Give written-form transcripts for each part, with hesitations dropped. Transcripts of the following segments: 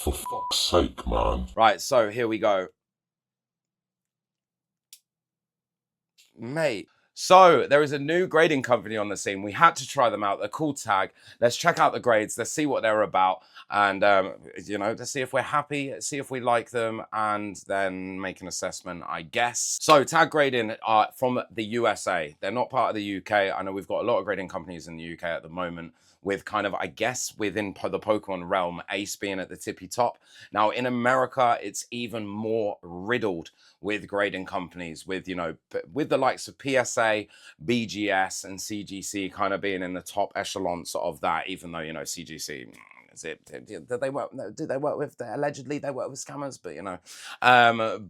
For fuck's sake, man. Right, so here we go. Mate. So there is a new grading company on the scene. We had to try them out. They're called Tag. Let's check out the grades. Let's see what they're about. And, you know, let's see if we're happy, see if we like them, and then make an assessment, I guess. So Tag Grading are from the USA. They're not part of the UK. I know we've got a lot of grading companies in the UK at the moment with kind of, I guess, within the Pokemon realm, Ace being at the tippy top. Now, in America, it's even more riddled with grading companies, with, you know, with the likes of PSA, BGS, and CGC kind of being in the top echelons of that, even though, you know, CGC, did they work? Did they work with? Allegedly, they work with scammers, but you know.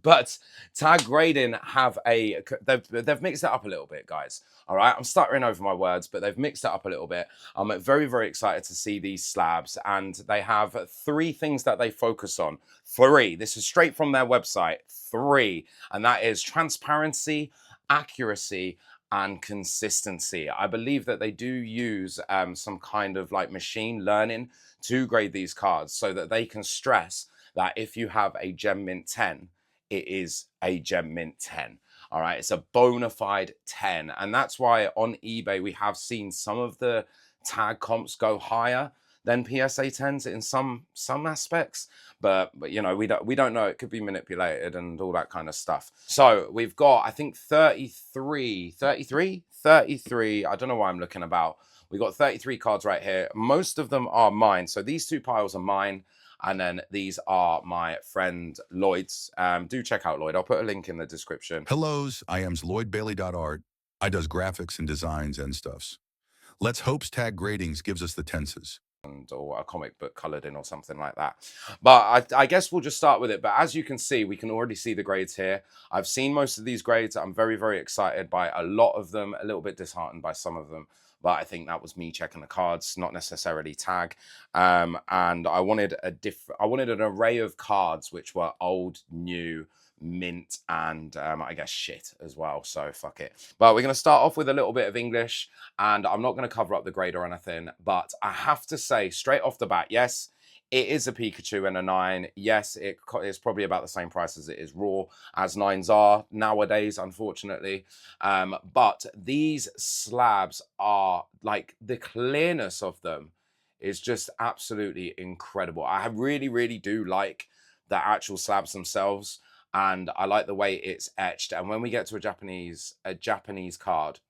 But Tag Grading have they've mixed it up a little bit, guys. All right, I'm stuttering over my words, but they've mixed it up a little bit. I'm very, very excited to see these slabs, and they have 3 things that they focus on. 3. This is straight from their website. 3, and that is transparency, accuracy, and consistency. I believe that they do use some kind of like machine learning to grade these cards so that they can stress that if you have a Gem Mint 10, it is a Gem Mint 10. All right, it's a bona fide 10. And that's why on eBay, we have seen some of the tag comps go higher than PSA 10s in some aspects. But you know, we don't know. It could be manipulated and all that kind of stuff. So we've got, I think, 33. I don't know why I'm looking about. We got 33 cards right here. Most of them are mine. So these 2 piles are mine. And then these are my friend Lloyd's. Do check out Lloyd. I'll put a link in the description. Hellos, I am LLoyd Bailey.art. I does graphics and designs and stuffs. Let's hopes Tag Gradings gives us the tenses. Or a comic book colored in or something like that. But I guess we'll just start with it. But as you can see, we can already see the grades here. I've seen most of these grades. I'm very, very excited by a lot of them, a little bit disheartened by some of them. But I think that was me checking the cards, not necessarily Tag. And I wanted an array of cards which were old, new, mint, and I guess shit as well. So fuck it. But we're going to start off with a little bit of English, and I'm not going to cover up the grade or anything, but I have to say straight off the bat, yes, it is a Pikachu and a 9. Yes, it's probably about the same price as it is raw, as 9s are nowadays, unfortunately. But these slabs are, like, the clearness of them is just absolutely incredible. I really, really do like the actual slabs themselves, and I like the way it's etched. And when we get to a Japanese card,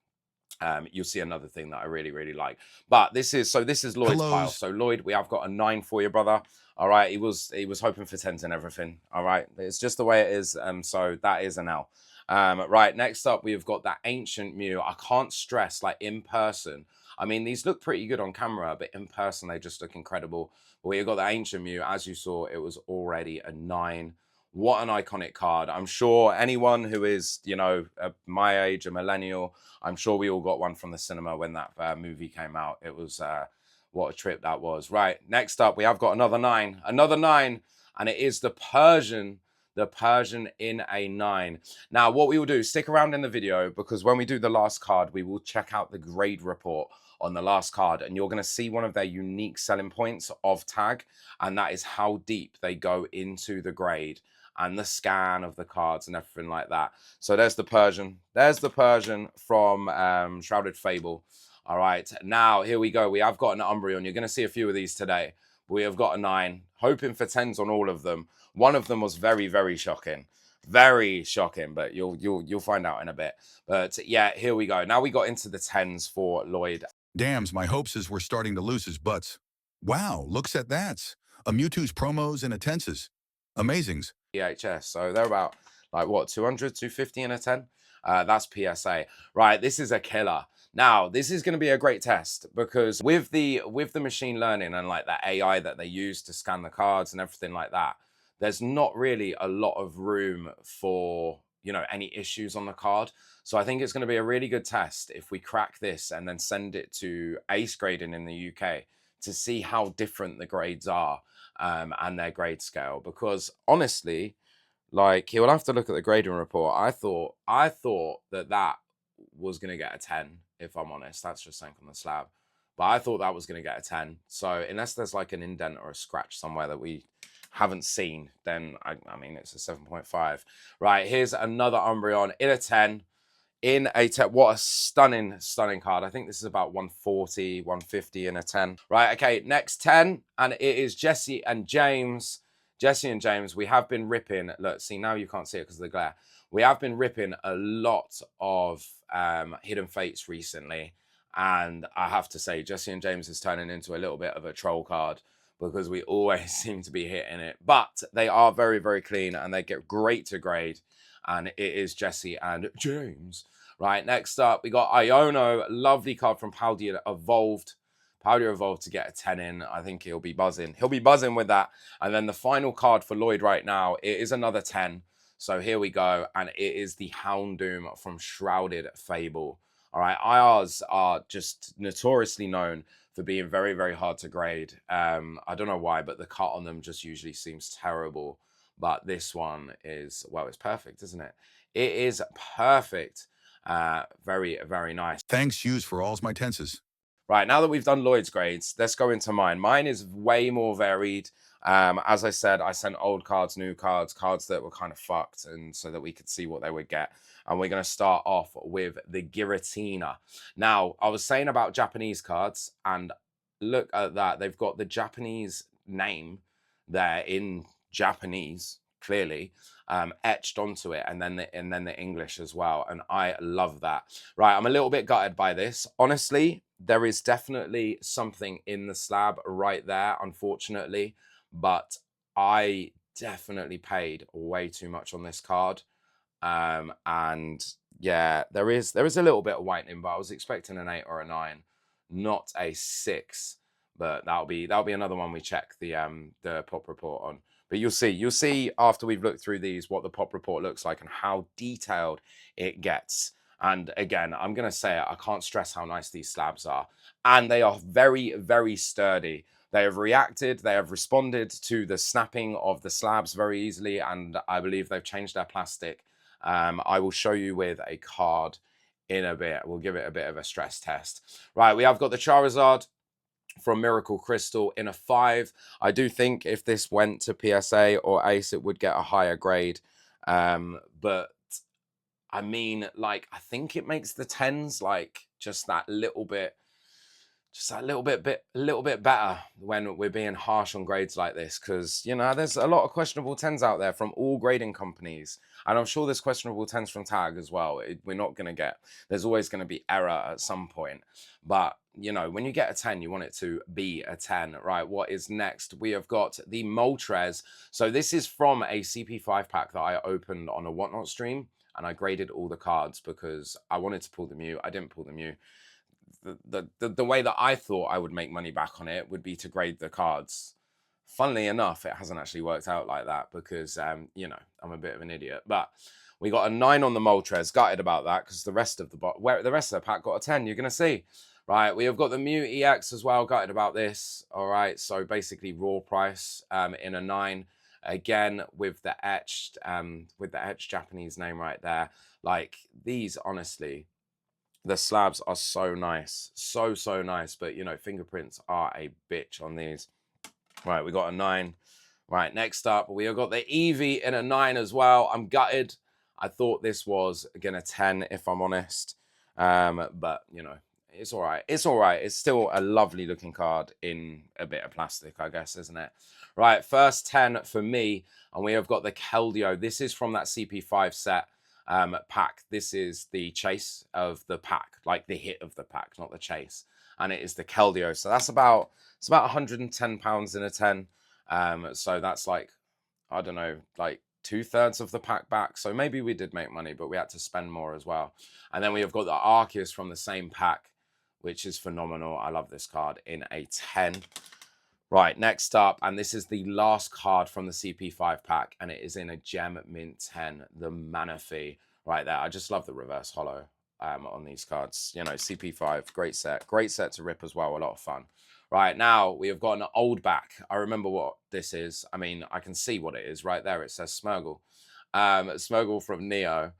you'll see another thing that I really, really like. But this is Lloyd's pile. So Lloyd, we have got a 9 for you, brother. All right, he was hoping for 10s and everything. All right, it's just the way it is. So that is an L. Right, next up we've got that Ancient Mew. I can't stress, like, in person, I mean, these look pretty good on camera, but in person they just look incredible. But we've got the Ancient Mew. As you saw, it was already a 9. What an iconic card. I'm sure anyone who is, you know, my age, a millennial, I'm sure we all got one from the cinema when that movie came out. It was, what a trip that was. Right, next up, we have got another 9. Another 9, and it is the Persian in a 9. Now, what we will do, stick around in the video, because when we do the last card, we will check out the grade report on the last card, and you're going to see one of their unique selling points of Tag, and that is how deep they go into the grade and the scan of the cards and everything like that. So there's the Persian. There's the Persian from Shrouded Fable. All right, now here we go. We have got an Umbreon. You're going to see a few of these today. We have got a 9, hoping for 10s on all of them. One of them was very, very shocking. Very shocking, but you'll find out in a bit. But yeah, here we go. Now we got into the 10s for Lloyd. Dams, my hopes is we're starting to lose his butts. Wow, looks at that. A Mewtwo's promos and a tenses. Amazings. EHS. So they're about, like, what, 200, 250 in a 10? That's PSA. Right, this is a killer. Now, this is going to be a great test, because with the machine learning and, like, the AI that they use to scan the cards and everything like that, there's not really a lot of room for, you know, any issues on the card. So I think it's going to be a really good test if we crack this and then send it to Ace Grading in the UK to see how different the grades are, and their grade scale. Because honestly, like, he'll have to look at the grading report. I thought that was going to get a 10, if I'm honest. That's just saying from the slab. But I thought that was going to get a 10. So unless there's like an indent or a scratch somewhere that we haven't seen, then I mean, it's a 7.5. Right, here's another Umbreon in a 10. In a 10. What a stunning, stunning card. I think this is about 140, 150 in a 10. Right, okay, next 10, and it is Jesse and James. Jesse and James, we have been ripping, look, see, now you can't see it because of the glare. We have been ripping a lot of Hidden Fates recently, and I have to say, Jesse and James is turning into a little bit of a troll card because we always seem to be hitting it. But they are very, very clean, and they get great to grade, and it is Jesse and James. Right, next up, we got Iono, lovely card from Paldia Evolved. Paldia Evolved to get a 10 in. I think he'll be buzzing. He'll be buzzing with that. And then the final card for Lloyd right now, it is another 10. So here we go. And it is the Houndoom from Shrouded Fable. All right, IRs are just notoriously known for being very, very hard to grade. I don't know why, but the cut on them just usually seems terrible. But this one is, well, it's perfect, isn't it? It is perfect. Very, very nice. Thanks, use for all my tenses. Right, now that we've done Lloyd's grades, let's go into mine. Mine is way more varied. As I said, I sent old cards, new cards, cards that were kind of fucked, and so that we could see what they would get. And we're going to start off with the Giratina. Now, I was saying about Japanese cards, and look at that. They've got the Japanese name there in Japanese, clearly, etched onto it, and then the English as well. And I love that. Right, I'm a little bit gutted by this. Honestly, there is definitely something in the slab right there, unfortunately, but I definitely paid way too much on this card. And yeah, there is a little bit of whitening, but I was expecting an 8 or a 9, not a 6. But that'll be another one we check the pop report on. But you'll see after we've looked through these what the pop report looks like and how detailed it gets. And again, I'm going to say it, I can't stress how nice these slabs are. And they are very, very sturdy. They have reacted, they have responded to the snapping of the slabs very easily, and I believe they've changed their plastic. I will show you with a card in a bit. We'll give it a bit of a stress test. Right, we have got the Charizard from Miracle Crystal in a 5. I do think if this went to PSA or Ace, it would get a higher grade. But I mean, like, I think it makes the 10s like just that little bit, better when we're being harsh on grades like this, because you know there's a lot of questionable 10s out there from all grading companies, and I'm sure there's questionable 10s from Tag as well. We're not going to get, there's always going to be error at some point, but you know, when you get a 10, you want it to be a 10. Right, what is next? We have got the Moltres. So this is from a CP5 pack that I opened on a Whatnot stream, and I graded all the cards because I wanted to pull the Mew. I didn't pull the Mew. The way that I thought I would make money back on it would be to grade the cards. Funnily enough, it hasn't actually worked out like that because, you know, I'm a bit of an idiot. But we got a 9 on the Moltres. Gutted about that because the rest of the pack got a 10. You're going to see. Right, we have got the Mew EX as well. Gutted about this. All right, so basically raw price in a 9. Again, with the etched Japanese name right there. Like, these, honestly, the slabs are so nice, so nice, but you know, fingerprints are a bitch on these. Right, we got a 9. Right, next up we have got the Eevee in a 9 as well. I'm gutted. I thought this was again a 10 if I'm honest, but you know, it's all right. It's all right. It's still a lovely looking card in a bit of plastic, I guess, isn't it? Right, first 10 for me, and we have got the Keldeo. This is from that CP5 set pack. This is the chase of the pack, like the hit of the pack, not the chase, and it is the Keldeo. So that's about, it's about 110 pounds in a 10. So that's like, I don't know, like 2/3 of the pack back. So maybe we did make money, but we had to spend more as well. And then we have got the Arceus from the same pack, which is phenomenal. I love this card in a 10. Right, next up, and this is the last card from the CP5 pack, and it is in a Gem Mint 10, the Manaphy, right there. I just love the reverse holo on these cards. You know, CP5, great set to rip as well, a lot of fun. Right, now we have got an old back. I remember what this is. I mean, I can see what it is right there. It says Smeargle. Smeargle from Neo.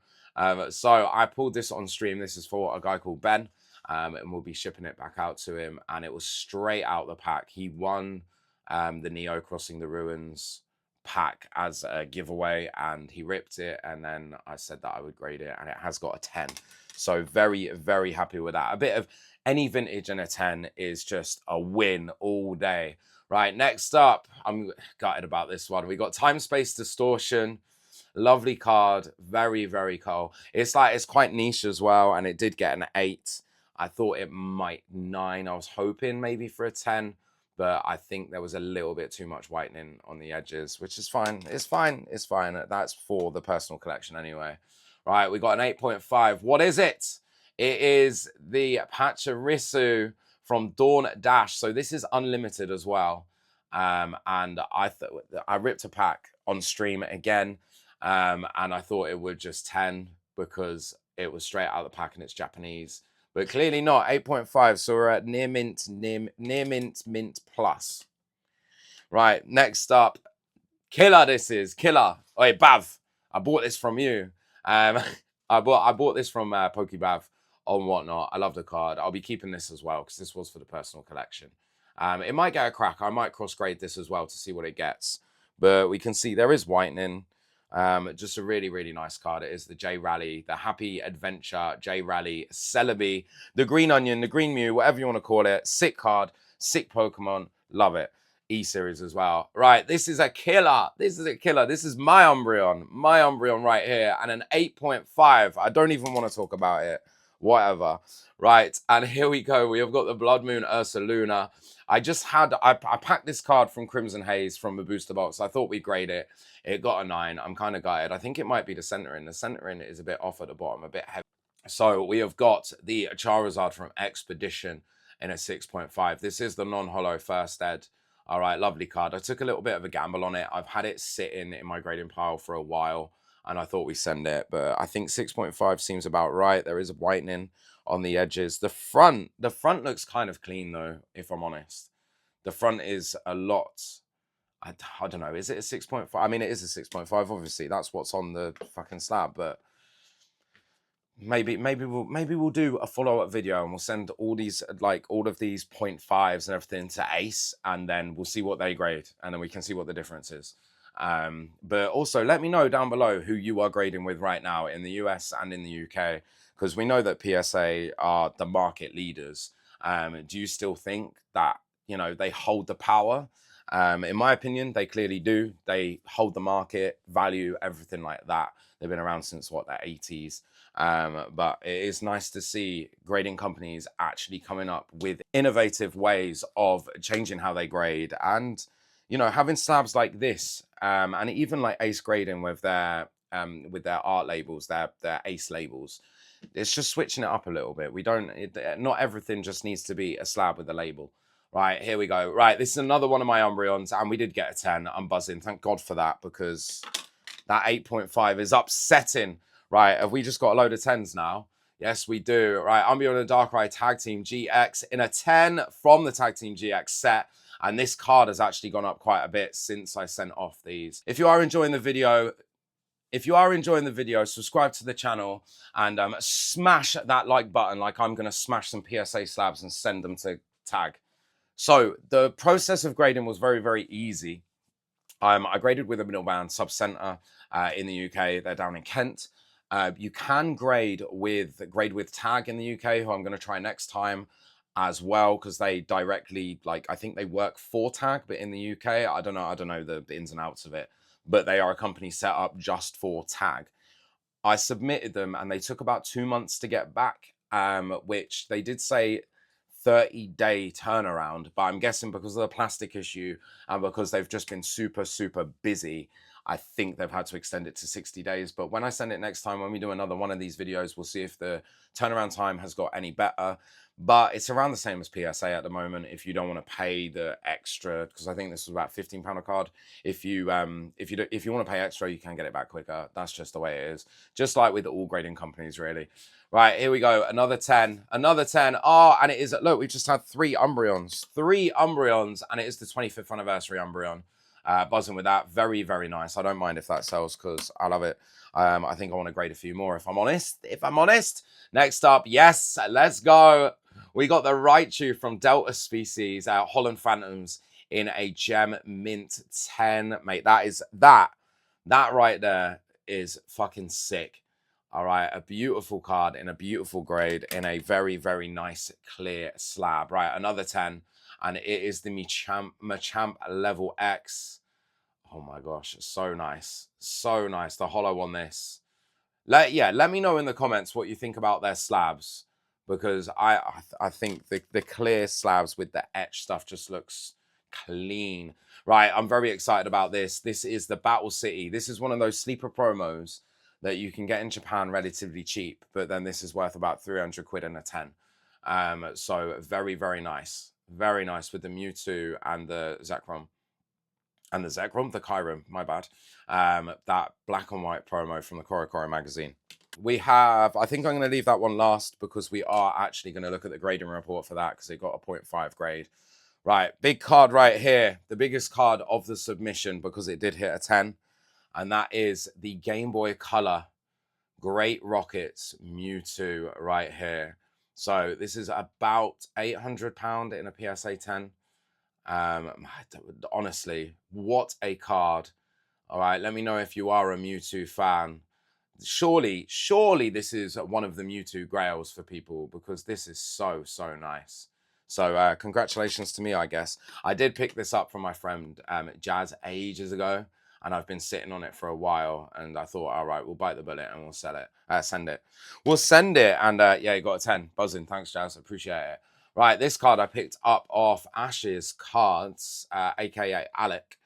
So I pulled this on stream. This is for a guy called Ben. And we'll be shipping it back out to him, and it was straight out the pack. He won the Neo Crossing the Ruins pack as a giveaway, and he ripped it, and then I said that I would grade it, and it has got a 10. So very, very happy with that. A bit of any vintage and a 10 is just a win all day. Right, next up, I'm gutted about this one. We got Time Space Distortion. Lovely card, very, very cool. It's like, it's quite niche as well, and it did get an 8. I thought it might 9. I was hoping maybe for a 10, but I think there was a little bit too much whitening on the edges, which is fine. It's fine. It's fine. That's for the personal collection anyway. Right, we got an 8.5. What is it? It is the Pachirisu from Dawn Dash. So this is unlimited as well. And I ripped a pack on stream again. And I thought it would just 10 because it was straight out of the pack and it's Japanese. But clearly not. 8.5. So we're at near mint plus. Right, next up. Killer, this is. Killer. Oh, hey, Bav. I bought this from you. I bought this from Pokebav on Whatnot. I love the card. I'll be keeping this as well because this was for the personal collection. It might get a crack. I might cross-grade this as well to see what it gets. But we can see there is whitening. Just a really, really nice card. It is the J Rally, the Happy Adventure J Rally Celebi, the Green Onion, the Green Mew, whatever you want to call it. Sick card, sick Pokemon. Love it. E-series as well. Right, this is a killer. This is a killer. This is my Umbreon right here, and an 8.5. I don't even want to talk about it. Whatever. Right, and here we go. We have got the Blood Moon Ursaluna. I packed this card from Crimson Haze from the booster box. I thought we'd grade it. It got a 9. I'm kind of gutted. I think it might be the centering. The centering is a bit off at the bottom, a bit heavy. So we have got the Charizard from Expedition in a 6.5. This is the non-holo first ed. All right, lovely card. I took a little bit of a gamble on it. I've had it sitting in my grading pile for a while, and I thought we send it, but I think 6.5 seems about right. There is a whitening on the edges. The front looks kind of clean though, if I'm honest. The front is a lot. I don't know. Is it a 6.5? I mean, it is a 6.5. Obviously, that's what's on the fucking slab, but maybe we'll do a follow-up video and we'll send all these, like all of these 0.5s and everything to Ace, and then we'll see what they grade, and then we can see what the difference is. But also let me know down below who you are grading with right now in the US and in the UK, because we know that PSA are the market leaders. Do you still think that, you know, they hold the power? In my opinion, they clearly do. They hold the market, value, everything like that. They've been around since, what, the 80s. But it is nice to see grading companies actually coming up with innovative ways of changing how they grade, and, you know, having slabs like this, and even like Ace Grading with their art labels, their Ace labels. It's just switching it up a little bit. Not everything just needs to be a slab with a label. Right, here we go. Right, this is another one of my Umbreons, and we did get a 10. I'm buzzing. Thank God for that, because that 8.5 is upsetting. Right, have we just got a load of 10s now? Yes, we do. Right, Umbreon and Darkrai Tag Team GX in a 10 from the Tag Team GX set. And this card has actually gone up quite a bit since I sent off these. If you are enjoying the video, subscribe to the channel and smash that like button, like I'm going to smash some PSA slabs and send them to Tag. So the process of grading was very, very easy. I graded with a middleman, Subcenter, in the UK. They're down in Kent. You can grade with Tag in the UK, who I'm going to try next time as well, because they directly, like, I think they work for Tag, but in the UK, I don't know the ins and outs of it, but they are a company set up just for Tag. I submitted them and they took about 2 months to get back, which they did say 30-day turnaround, but I'm guessing because of the plastic issue and because they've just been super, super busy, I think they've had to extend it to 60 days. But when I send it next time, when we do another one of these videos, we'll see if the turnaround time has got any better. But it's around the same as PSA at the moment if you don't want to pay the extra, because I think this was about £15 a card. If you want to pay extra, you can get it back quicker. That's just the way it is. Just like with all grading companies, really. Right, here we go. Another 10. Another 10. Oh, and it is, look, we've just had 3 Umbreons. 3 Umbreons, and it is the 25th anniversary Umbreon. Buzzing with that. Very, very nice. I don't mind if that sells because I love it. I think I want to grade a few more if I'm honest. Next up, yes, let's go. We got the Raichu from Delta Species, Holland Phantoms, in a gem mint 10, mate. That right there is fucking sick. All right, a beautiful card in a beautiful grade in a very, very nice clear slab. Right, another 10, and it is the Machamp level X. Oh my gosh, so nice. So nice. The holo on this. Let me know in the comments what you think about their slabs, because I think the clear slabs with the etch stuff just looks clean. Right, I'm very excited about this. This is the Battle City. This is one of those sleeper promos that you can get in Japan relatively cheap, but then this is worth about 300 quid in a 10. So very, very nice. Very nice with the Mewtwo and the Zekrom. And the Zekrom, the Kyurem, my bad. That black and white promo from the Korokoro magazine. We have, I think I'm going to leave that one last because we are actually going to look at the grading report for that because it got a 0.5 grade. Right, big card right here. The biggest card of the submission because it did hit a 10. And that is the Game Boy Color Great Rockets Mewtwo right here. So this is about £800 in a PSA 10. Honestly, what a card. All right, let me know if you are a Mewtwo fan. Surely this is one of the Mewtwo grails for people because this is so nice. So congratulations to me, I guess. I did pick this up from my friend Jazz ages ago, and I've been sitting on it for a while, and I thought, all right, we'll bite the bullet and we'll send it. We'll send it, and yeah, you got a 10. Buzzing. Thanks, Jazz. Appreciate it. Right, this card I picked up off Ash's cards, aka Alec,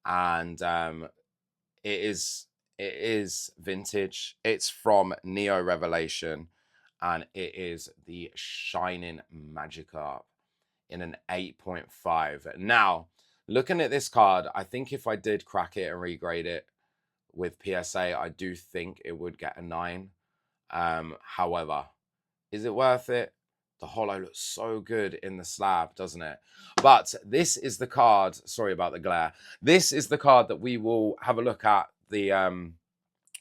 and it is vintage. It's from Neo Revelation, and it is the Shining Magikarp in an 8.5. Now, looking at this card, I think if I did crack it and regrade it with PSA, I do think it would get a 9. However, is it worth it? The holo looks so good in the slab, doesn't it? But this is the card. Sorry about the glare. This is the card that we will have a look at the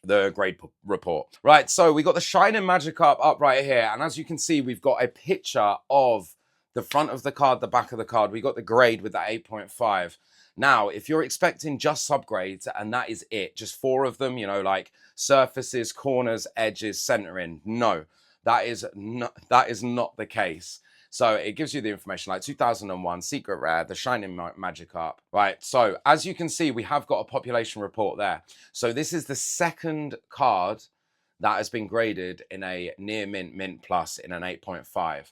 grade report. Right, so we got the Shining Magikarp up right here, and as you can see, we've got a picture of the front of the card, the back of the card. We got the grade with that 8.5. Now, if you're expecting just subgrades, and that is it, just 4 of them, you know, like surfaces, corners, edges, centering. No, that is not the case. So it gives you the information like 2001, Secret Rare, the Shining Magikarp. Right, so as you can see, we have got a population report there. So this is the second card that has been graded in a near mint plus in an 8.5.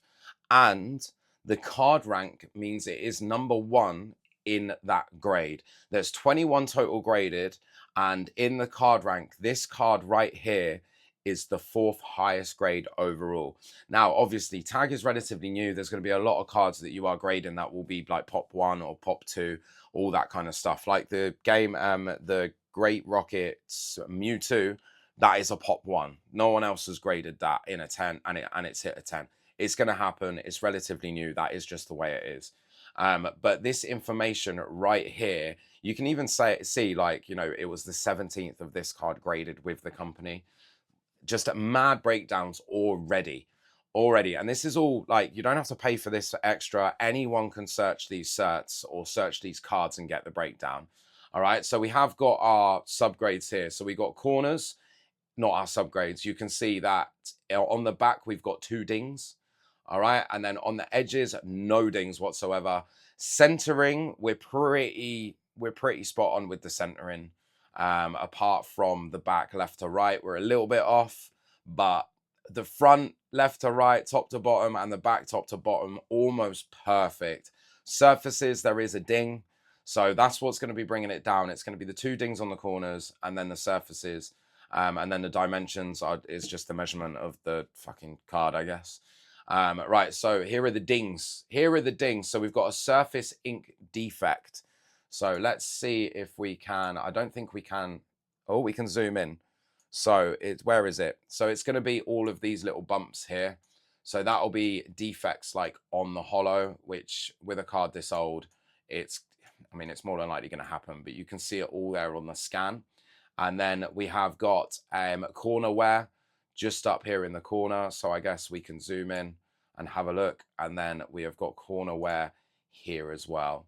And the card rank means it is number 1 in that grade. There's 21 total graded, and in the card rank, this card right here is the 4th highest grade overall. Now, obviously, tag is relatively new. There's going to be a lot of cards that you are grading that will be like pop 1 or pop 2, all that kind of stuff. Like the game, the Great Rockets Mewtwo, that is a pop 1. No one else has graded that in a 10, and it's hit a 10. It's going to happen. It's relatively new. That is just the way it is. But this information right here, you can even see like, you know, it was the 17th of this card graded with the company. Just mad breakdowns already. And this is all like, you don't have to pay for this extra. Anyone can search these certs or search these cards and get the breakdown. All right, so we have got our subgrades here. So we got corners, not our subgrades. You can see that on the back we've got 2 dings. All right, and then on the edges, no dings whatsoever. Centering, we're pretty spot on with the centering. Apart from the back left to right, we're a little bit off, but the front left to right, top to bottom, and the back top to bottom, almost perfect. Surfaces, there is a ding, so that's what's going to be bringing it down. It's going to be the 2 dings on the corners, and then the surfaces, and then the dimensions is just the measurement of the fucking card, I guess. Right, so here are the dings. So we've got a surface ink defect. So let's see if we can. I don't think we can. Oh, we can zoom in. So where is it? So it's going to be all of these little bumps here. So that'll be defects like on the holo, which with a card this old, it's more than likely going to happen, but you can see it all there on the scan. And then we have got corner wear just up here in the corner. So I guess we can zoom in and have a look. And then we have got corner wear here as well.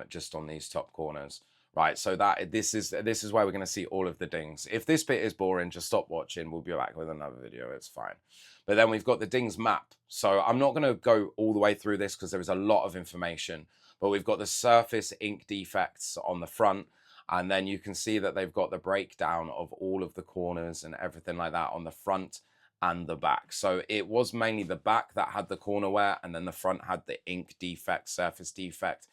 just on these top corners. Right, so that this is where we're going to see all of the dings. If this bit is boring, just stop watching. We'll be back with another video. It's fine. But then we've got the dings map. So I'm not going to go all the way through this because there is a lot of information. But we've got the surface ink defects on the front. And then you can see that they've got the breakdown of all of the corners and everything like that on the front and the back. So it was mainly the back that had the corner wear, and then the front had the ink defect, surface defect.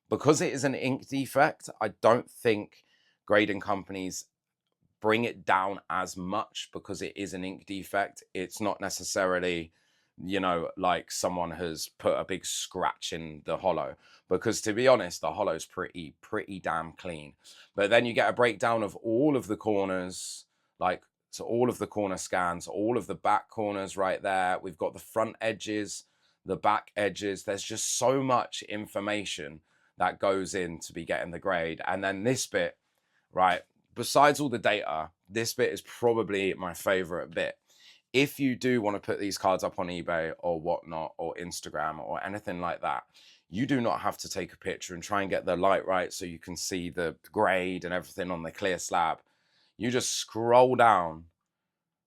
Because it is an ink defect, I don't think grading companies bring it down as much because it is an ink defect. It's not necessarily, you know, like someone has put a big scratch in the hollow, because to be honest, the hollow's pretty damn clean. But then you get a breakdown of all of the corners, like, so all of the corner scans, all of the back corners right there. We've got the front edges, the back edges. There's just so much information that goes in to be getting the grade. And then this bit, right, besides all the data, this bit is probably my favorite bit. If you do want to put these cards up on eBay or whatnot, or Instagram or anything like that, you do not have to take a picture and try and get the light right so you can see the grade and everything on the clear slab. You just scroll down,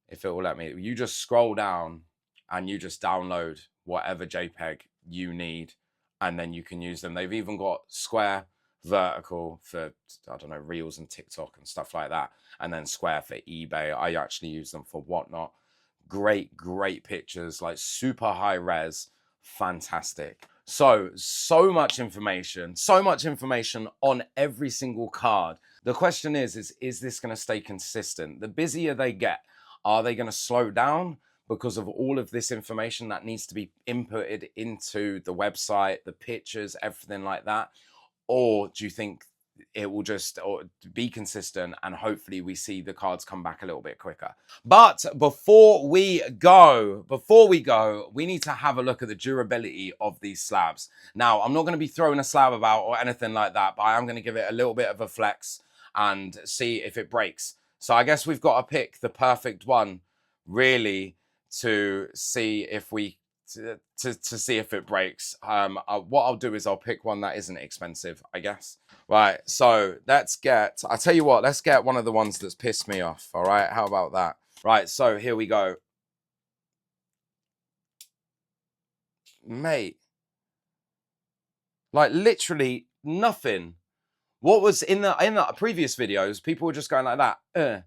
if it will let me, you just scroll down and you just download whatever JPEG you need, and then you can use them. They've even got square, vertical for, I don't know, Reels and TikTok and stuff like that, and then square for eBay. I actually use them for whatnot. Great pictures, like super high res, fantastic. So much information on every single card. The question is this going to stay consistent? The busier they get, are they going to slow down because of all of this information that needs to be inputted into the website, the pictures, everything like that? Or do you think it will just be consistent and hopefully we see the cards come back a little bit quicker? But before we go, we need to have a look at the durability of these slabs. Now, I'm not going to be throwing a slab about or anything like that, but I am going to give it a little bit of a flex and see if it breaks. So I guess we've got to pick the perfect one, really, to see if we to see if it breaks. What I'll do is I'll pick one that isn't expensive, I guess. Right, so let's get, I tell you what, let's get one of the ones that's pissed me off. All right, how about that? Right, so here we go. Mate, like literally nothing. What was in the previous videos, people were just going like that.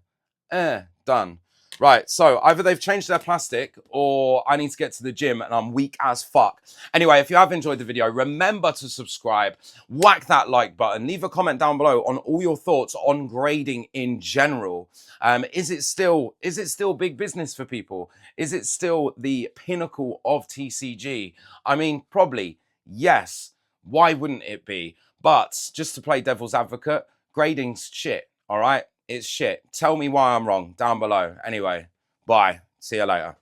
Done. Right, so either they've changed their plastic or I need to get to the gym and I'm weak as fuck. Anyway, if you have enjoyed the video, remember to subscribe, whack that like button, leave a comment down below on all your thoughts on grading in general. Is it still big business for people? Is it still the pinnacle of TCG? I mean, probably, yes. Why wouldn't it be? But just to play devil's advocate, grading's shit, all right? It's shit. Tell me why I'm wrong down below. Anyway, bye. See you later.